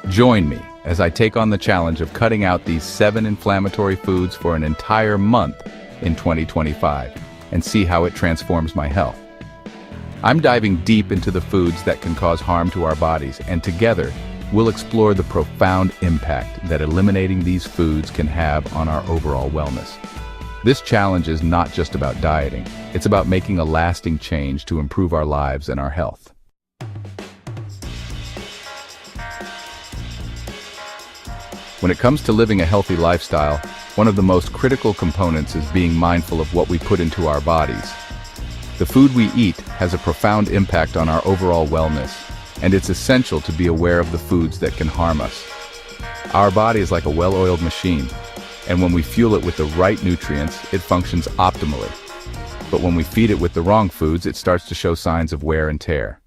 Join me as I take on the challenge of cutting out these 7 inflammatory foods for an entire month in 2025 and see how it transforms my health. I'm diving deep into the foods that can cause harm to our bodies, and together, we'll explore the profound impact that eliminating these foods can have on our overall wellness. This challenge is not just about dieting, it's about making a lasting change to improve our lives and our health. When it comes to living a healthy lifestyle, one of the most critical components is being mindful of what we put into our bodies. The food we eat has a profound impact on our overall wellness, and it's essential to be aware of the foods that can harm us. Our body is like a well-oiled machine, and when we fuel it with the right nutrients, it functions optimally. But when we feed it with the wrong foods, it starts to show signs of wear and tear.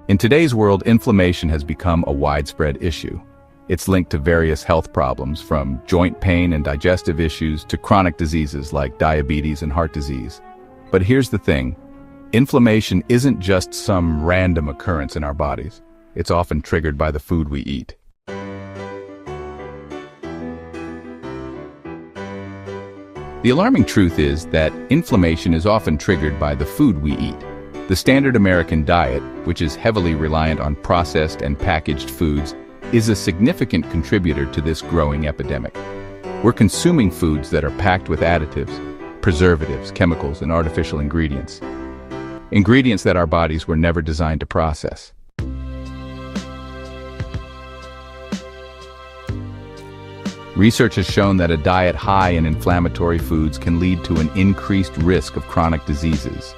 In today's world, inflammation has become a widespread issue. It's linked to various health problems, from joint pain and digestive issues to chronic diseases like diabetes and heart disease. But here's the thing, inflammation isn't just some random occurrence in our bodies. It's often triggered by the food we eat. The alarming truth is that inflammation is often triggered by the food we eat. The standard American diet, which is heavily reliant on processed and packaged foods, is a significant contributor to this growing epidemic. We're consuming foods that are packed with additives, preservatives, chemicals, and artificial ingredients. Ingredients that our bodies were never designed to process. Research has shown that a diet high in inflammatory foods can lead to an increased risk of chronic diseases.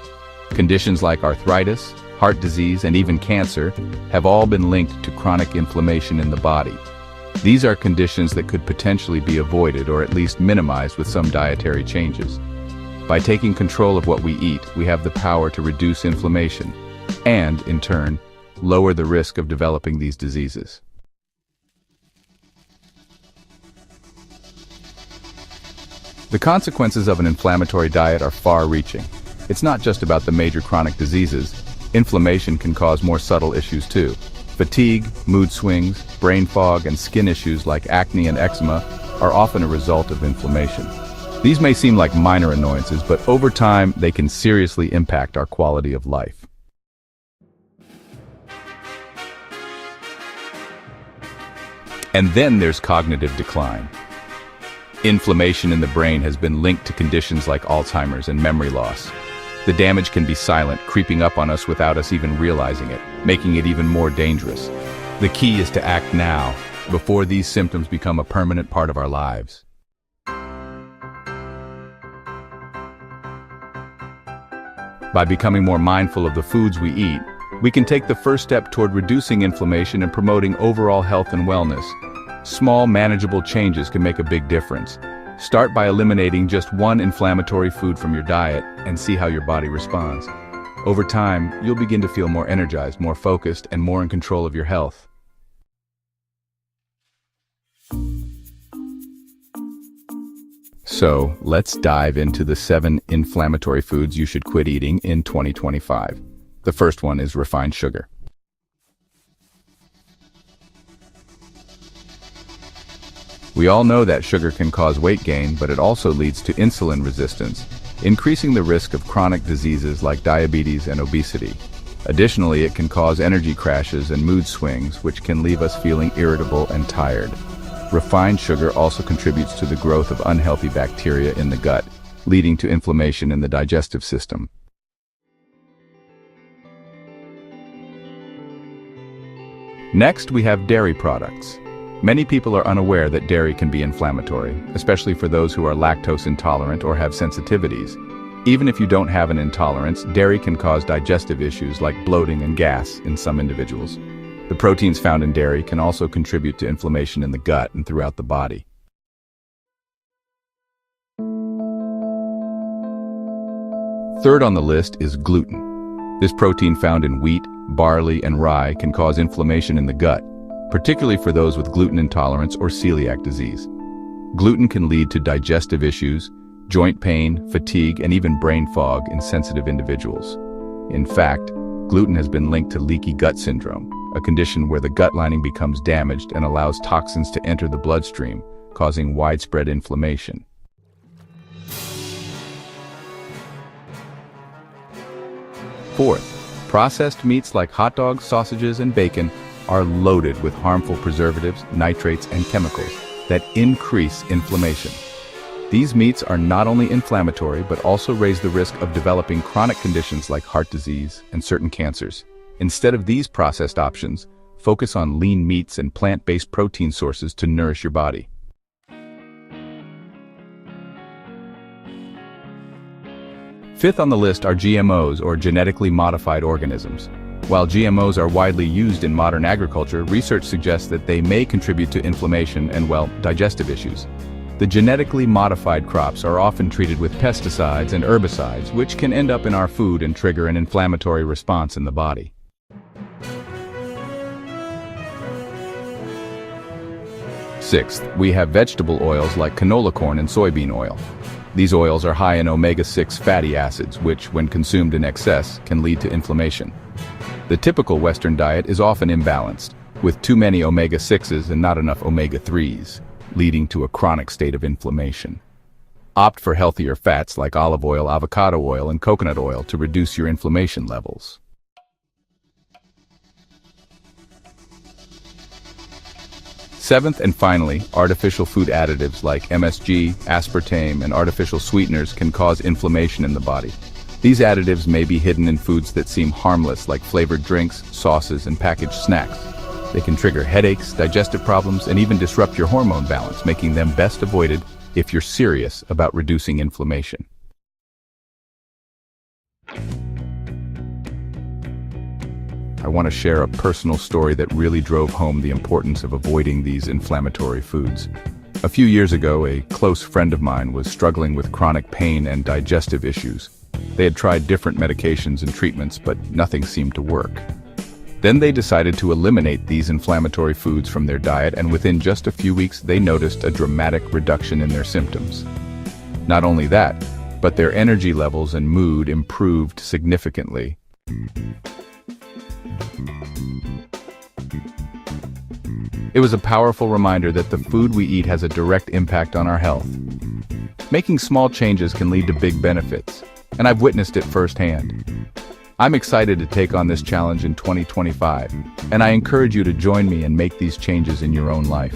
Conditions like arthritis, heart disease, and even cancer have all been linked to chronic inflammation in the body. These are conditions that could potentially be avoided or at least minimized with some dietary changes. By taking control of what we eat, we have the power to reduce inflammation and, in turn, lower the risk of developing these diseases. The consequences of an inflammatory diet are far-reaching. It's not just about the major chronic diseases. Inflammation can cause more subtle issues too. Fatigue, mood swings, brain fog, and skin issues like acne and eczema are often a result of inflammation. These may seem like minor annoyances, but over time, they can seriously impact our quality of life. And then there's cognitive decline. Inflammation in the brain has been linked to conditions like Alzheimer's and memory loss. The damage can be silent, creeping up on us without us even realizing it, making it even more dangerous. The key is to act now, before these symptoms become a permanent part of our lives. By becoming more mindful of the foods we eat, we can take the first step toward reducing inflammation and promoting overall health and wellness. Small, manageable changes can make a big difference. Start by eliminating just one inflammatory food from your diet and see how your body responds. Over time, you'll begin to feel more energized, more focused, and more in control of your health. So, let's dive into the 7 inflammatory foods you should quit eating in 2025. The first one is refined sugar. We all know that sugar can cause weight gain, but it also leads to insulin resistance, increasing the risk of chronic diseases like diabetes and obesity. Additionally, it can cause energy crashes and mood swings, which can leave us feeling irritable and tired. Refined sugar also contributes to the growth of unhealthy bacteria in the gut, leading to inflammation in the digestive system. Next, we have dairy products. Many people are unaware that dairy can be inflammatory, especially for those who are lactose intolerant or have sensitivities. Even if you don't have an intolerance, dairy can cause digestive issues like bloating and gas in some individuals. The proteins found in dairy can also contribute to inflammation in the gut and throughout the body. Third on the list is gluten. This protein found in wheat, barley, and rye can cause inflammation in the gut, particularly for those with gluten intolerance or celiac disease. Gluten can lead to digestive issues, joint pain, fatigue, and even brain fog in sensitive individuals. In fact, Gluten has been linked to leaky gut syndrome, a condition where the gut lining becomes damaged and allows toxins to enter the bloodstream, causing widespread inflammation. Fourth, processed meats like hot dogs, sausages, and bacon are loaded with harmful preservatives, nitrates, and chemicals that increase inflammation. These meats are not only inflammatory but also raise the risk of developing chronic conditions like heart disease and certain cancers. Instead of these processed options, focus on lean meats and plant-based protein sources to nourish your body. Fifth on the list are GMOs, or genetically modified organisms. While GMOs are widely used in modern agriculture, research suggests that they may contribute to inflammation and, digestive issues. The genetically modified crops are often treated with pesticides and herbicides, which can end up in our food and trigger an inflammatory response in the body. Sixth, we have vegetable oils like canola corn and soybean oil. These oils are high in omega-6 fatty acids, which, when consumed in excess, can lead to inflammation. The typical Western diet is often imbalanced, with too many omega-6s and not enough omega-3s, leading to a chronic state of inflammation. Opt for healthier fats like olive oil, avocado oil, and coconut oil to reduce your inflammation levels. Seventh and finally, artificial food additives like MSG, aspartame, and artificial sweeteners can cause inflammation in the body. These additives may be hidden in foods that seem harmless, like flavored drinks, sauces, and packaged snacks. They can trigger headaches, digestive problems, and even disrupt your hormone balance, making them best avoided if you're serious about reducing inflammation. I want to share a personal story that really drove home the importance of avoiding these inflammatory foods. A few years ago, a close friend of mine was struggling with chronic pain and digestive issues. They had tried different medications and treatments, but nothing seemed to work. Then they decided to eliminate these inflammatory foods from their diet, and within just a few weeks, they noticed a dramatic reduction in their symptoms. Not only that, but their energy levels and mood improved significantly. It was a powerful reminder that the food we eat has a direct impact on our health. Making small changes can lead to big benefits, and I've witnessed it firsthand. I'm excited to take on this challenge in 2025, and I encourage you to join me and make these changes in your own life.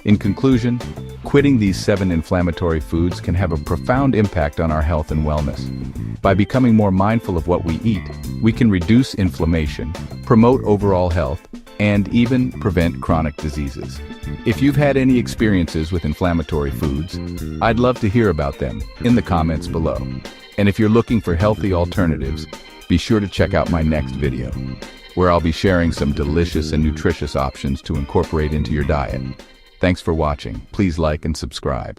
In conclusion, quitting these 7 inflammatory foods can have a profound impact on our health and wellness. By becoming more mindful of what we eat, we can reduce inflammation, promote overall health, and even prevent chronic diseases. If you've had any experiences with inflammatory foods, I'd love to hear about them in the comments below. And if you're looking for healthy alternatives, be sure to check out my next video, where I'll be sharing some delicious and nutritious options to incorporate into your diet. Thanks for watching. Please like and subscribe.